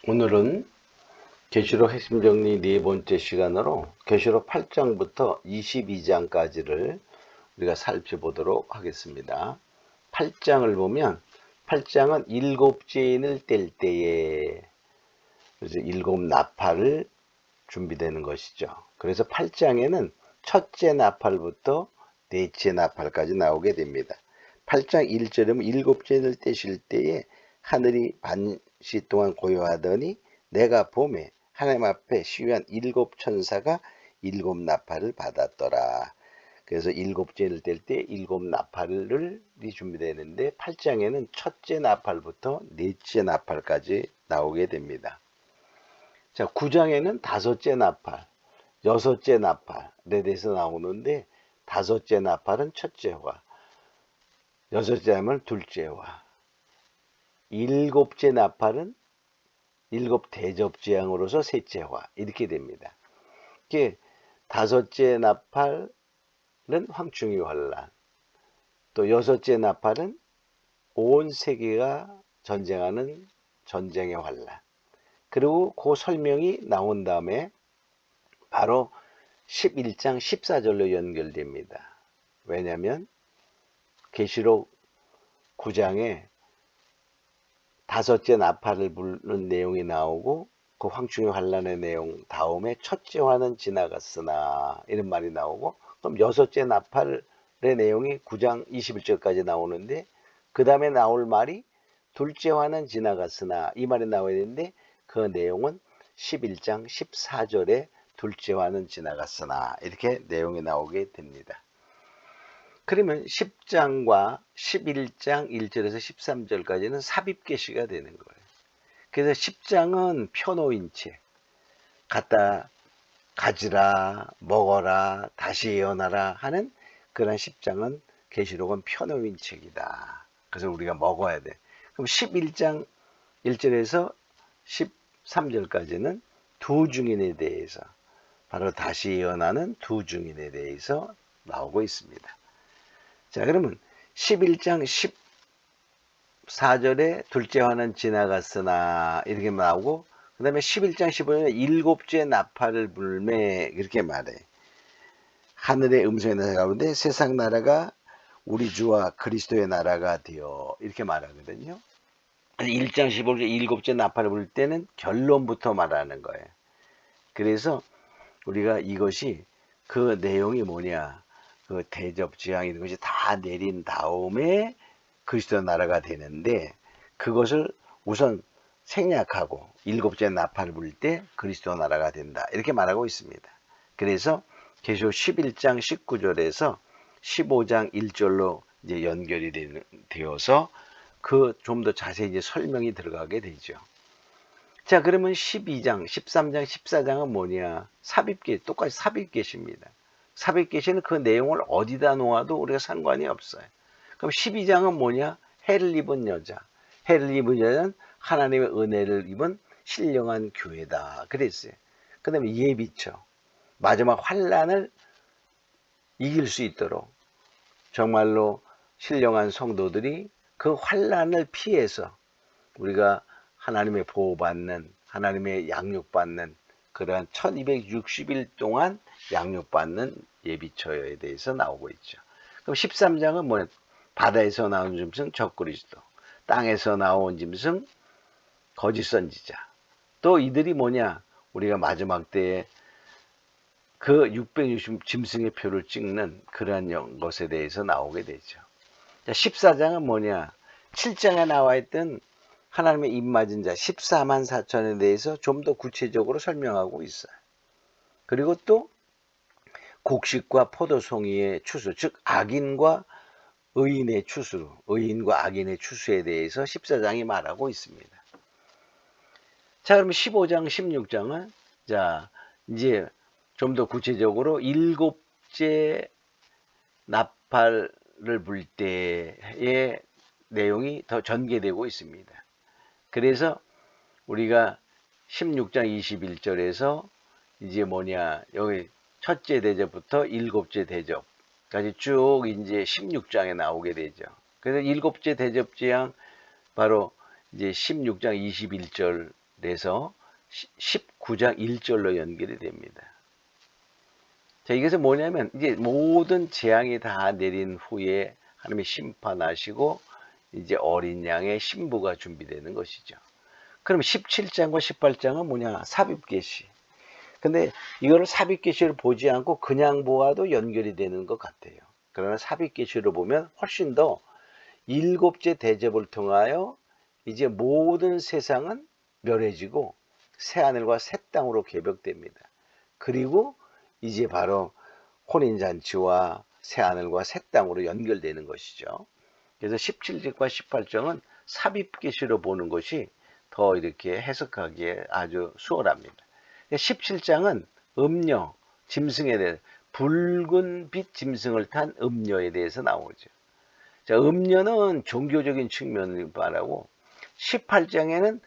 오늘은 계시록 핵심 정리 네 번째 시간으로 계시록 8장부터 22장까지를 우리가 살펴보도록 하겠습니다. 8장을 보면 8장은 일곱 죄인을 뗄 때에 그래서 일곱 나팔을 준비되는 것이죠. 그래서 8장에는 첫째 나팔부터 넷째 나팔까지 나오게 됩니다. 8장 1절에 보면 일곱 죄인을 떼실 때에 하늘이 반시 동안 고요하더니 내가 봄에 하나님 앞에 시위한 일곱 천사가 일곱 나팔을 받았더라. 그래서 일곱 죄인을 뗄 때 일곱 나팔이 준비되는데 8장에는 첫째 나팔부터 넷째 나팔까지 나오게 됩니다. 자, 9장에는 다섯째 나팔, 여섯째 나팔에 대해서 나오는데 다섯째 나팔은 첫째화, 여섯째 나팔은 둘째화, 일곱째 나팔은 일곱 대접재앙으로서 셋째화 이렇게 됩니다. 이게 다섯째 나팔은 황충의 환란, 또 여섯째 나팔은 온 세계가 전쟁하는 전쟁의 환란. 그리고 그 설명이 나온 다음에 바로 11장 14절로 연결됩니다. 왜냐하면 계시록 9장에 다섯째 나팔을 부르는 내용이 나오고 그 황충의 환란의 내용 다음에 첫째 화는 지나갔으나 이런 말이 나오고 그럼 여섯째 나팔의 내용이 9장 21절까지 나오는데 그 다음에 나올 말이 둘째 화는 지나갔으나 이 말이 나와야 되는데 그 내용은 11장 14절에 둘째 화는 지나갔으나 이렇게 내용이 나오게 됩니다. 그러면 10장과 11장 1절에서 13절까지는 삽입계시가 되는 거예요. 그래서 10장은 펴놓인 채 갖다 가지라 먹어라 다시 예언하라 하는 그런 10장은 계시록은 펴놓인 책이다. 그래서 우리가 먹어야 돼. 그럼 11장 1절에서 13절까지는 두 증인에 대해서 바로 다시 예언하는 두 증인에 대해서 나오고 있습니다. 자, 그러면 11장 14절에 둘째 화는 지나갔으나 이렇게 나오고 그 다음에 11장 15절에 일곱째 나팔을 불매 이렇게 말해. 하늘의 음성이 나가는데 세상 나라가 우리 주와 그리스도의 나라가 되어 이렇게 말하거든요. 1장 15절에 일곱째 나팔을 불 때는 결론부터 말하는 거예요. 그래서 우리가 이것이 그 내용이 뭐냐, 그 대접 지향 이런 것이 다 내린 다음에 그리스도 나라가 되는데 그것을 우선 생략하고 일곱째 나팔을 불 때 그리스도 나라가 된다 이렇게 말하고 있습니다. 그래서 계시록 11장 19절에서 15장 1절로 이제 연결이 되어서 그 좀 더 자세히 이제 설명이 들어가게 되죠. 자, 그러면 12장, 13장, 14장은 뭐냐? 삽입계, 똑같이 삽입계시입니다. 삽입계시는 그 내용을 어디다 놓아도 우리가 상관이 없어요. 그럼 12장은 뭐냐? 해를 입은 여자. 해를 입은 여자는 하나님의 은혜를 입은 신령한 교회다. 그랬어요. 그 다음에 예비처. 마지막 환란을 이길 수 있도록 정말로 신령한 성도들이 그 환란을 피해서 우리가 하나님의 보호받는, 하나님의 양육받는 그러한 1260일 동안 양육받는 예비처에 대해서 나오고 있죠. 그럼 13장은 뭐냐? 바다에서 나온 짐승 적그리스도, 땅에서 나온 짐승 거짓 선지자. 또 이들이 뭐냐? 우리가 마지막 때에 그 660 짐승의 표를 찍는 그러한 것에 대해서 나오게 되죠. 자, 14장은 뭐냐? 7장에 나와 있던 하나님의 입맞은 자 14만 4천에 대해서 좀 더 구체적으로 설명하고 있어요. 그리고 또 곡식과 포도송이의 추수, 즉 악인과 의인의 추수, 의인과 악인의 추수에 대해서 14장이 말하고 있습니다. 자, 그러면 15장, 16장은 자 이제 좀 더 구체적으로 일곱째 나팔을 불 때의 내용이 더 전개되고 있습니다. 그래서 우리가 16장 21절에서 이제 뭐냐, 여기 첫째 대접부터 일곱째 대접까지 쭉 이제 16장에 나오게 되죠. 그래서 일곱째 대접 재앙 바로 이제 16장 21절에 그래서 19장 1절로 연결이 됩니다. 자, 이것은 뭐냐면 이제 모든 재앙이 다 내린 후에 하나님이 심판하시고 이제 어린 양의 신부가 준비되는 것이죠. 그럼 17장과 18장은 뭐냐? 삽입계시. 근데 이거를 삽입계시를 보지 않고 그냥 보아도 연결이 되는 것 같아요. 그러나 삽입계시를 보면 훨씬 더 일곱째 대접을 통하여 이제 모든 세상은 멸해지고 새하늘과 새 땅으로 개벽됩니다. 그리고 이제 바로 혼인잔치와 새하늘과 새 땅으로 연결되는 것이죠. 그래서 17절과 18절은 삽입계시로 보는 것이 더 이렇게 해석하기에 아주 수월합니다. 17장은 음녀, 짐승에 대해 붉은 빛 짐승을 탄 음녀에 대해서 나오죠. 자, 음녀는 종교적인 측면을 말하고 18장에는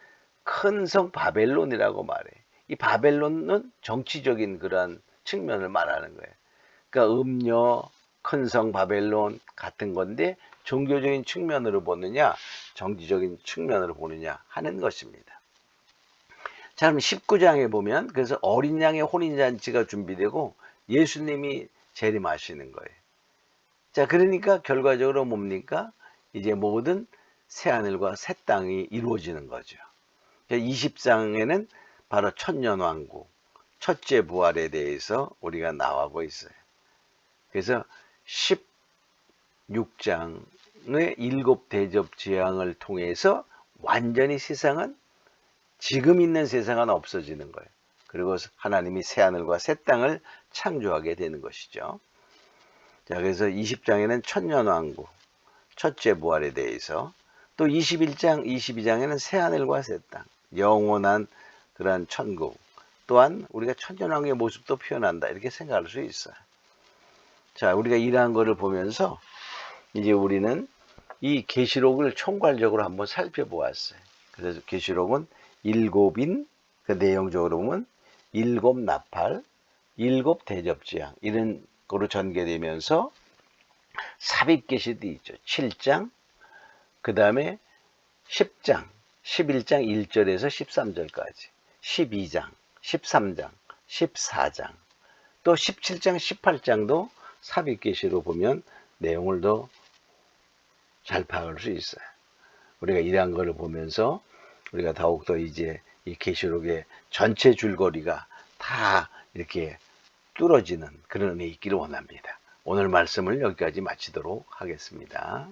큰 성 바벨론이라고 말해. 이 바벨론은 정치적인 그런 측면을 말하는 거예요. 그러니까 음녀, 큰 성 바벨론 같은 건데 종교적인 측면으로 보느냐, 정치적인 측면으로 보느냐 하는 것입니다. 자, 그럼 19장에 보면 그래서 어린 양의 혼인잔치가 준비되고 예수님이 재림하시는 거예요. 자, 그러니까 결과적으로 뭡니까? 이제 모든 새하늘과 새 땅이 이루어지는 거죠. 20장에는 바로 천년왕국, 첫째 부활에 대해서 우리가 나오고 있어요. 그래서 16장의 일곱 대접 재앙을 통해서 완전히 세상은 지금 있는 세상은 없어지는 거예요. 그리고 하나님이 새하늘과 새 땅을 창조하게 되는 것이죠. 자, 그래서 20장에는 천년왕국, 첫째 부활에 대해서, 또 21장, 22장에는 새하늘과 새 땅, 영원한 그러한 천국, 또한 우리가 천년왕국의 모습도 표현한다 이렇게 생각할 수 있어요. 자, 우리가 이러한 것을 보면서 이제 우리는 이 계시록을 총괄적으로 한번 살펴보았어요. 그래서 계시록은 일곱인, 그 내용적으로 보면 일곱 나팔, 일곱 대접재앙 이런 거로 전개되면서 삽입계시도 있죠. 7장, 그 다음에 10장, 11장 1절에서 13절까지, 12장, 13장, 14장, 또 17장, 18장도 삽입계시로 보면 내용을 더 잘 파악할 수 있어요. 우리가 이러한 것을 보면서 우리가 더욱더 이제 이 계시록의 전체 줄거리가 다 이렇게 뚫어지는 그런 은혜 있기를 원합니다. 오늘 말씀을 여기까지 마치도록 하겠습니다.